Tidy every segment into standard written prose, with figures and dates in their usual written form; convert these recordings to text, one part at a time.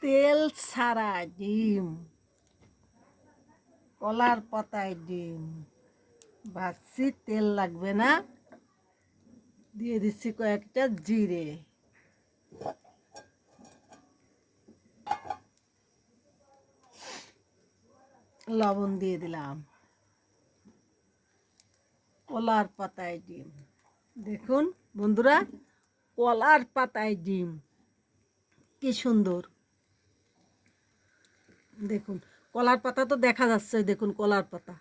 তেল ছাড়া ডিম, কলার পাতায় ডিম ভাজছি, তেল লাগবে না। দিয়ে দিচ্ছি কয়েকটা জিরে, লবণ দিয়ে দিলাম। কলার পাতায় ডিম, দেখুন বন্ধুরা, কলার পাতায় ডিম কি সুন্দর। দেখুন কলার পাতা তো দেখা যাচ্ছে, দেখুন কলার পাতা।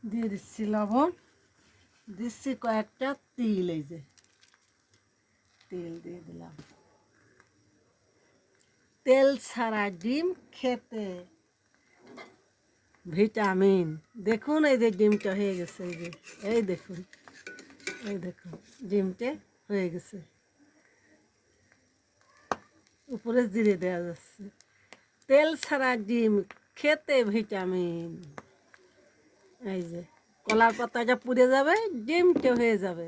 দিয়ে দিচ্ছি লবণ, দিচ্ছি কয়েকটা তিল, এই যে তেল দিয়ে দিলাম। তেল ছাড়া ডিম খেতে ভিটামিন। দেখুন এই যে ডিমটা হয়ে গেছে, এই যে এই দেখুন, এই দেখুন ডিমটা হয়ে গেছে। উপরে জিরে দেওয়া যাচ্ছে। তেল ছাড়া ডিম খেতে ভিটামিন। এই যে কলার পাতাটা পুড়ে যাবে, ডিমটা হয়ে যাবে।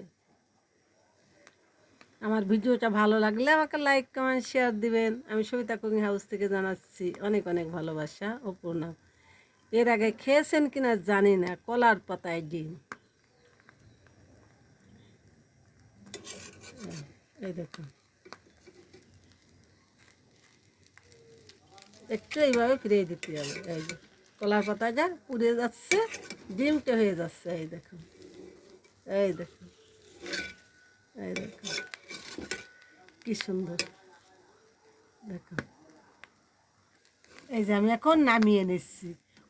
আমার ভিডিওটা ভালো লাগলে আমাকে লাইক কমেন্ট শেয়ার দিবেন। আমি সবিতা কুকিং হাউস থেকে জানাচ্ছি অনেক অনেক ভালোবাসা ও প্রণাম। এর আগে খেয়েছেন কিনা জানি না, কলার পাতায় ডিম। এই দেখুন, একটু এইভাবে ফিরিয়ে দিতে হবে। এই যে কলার পাতাটা পুড়ে যাচ্ছে, ডিমটা হয়ে যাচ্ছে। এই দেখুন, এই দেখুন, এই দেখুন কি সুন্দর। দেখুন এই যে আমি এখন নামিয়ে নিচ্ছি।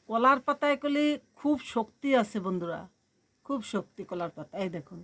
কলার পাতায় করলে খুব শক্তি আছে বন্ধুরা, খুব শক্তি কলার পাতা। এই দেখুন।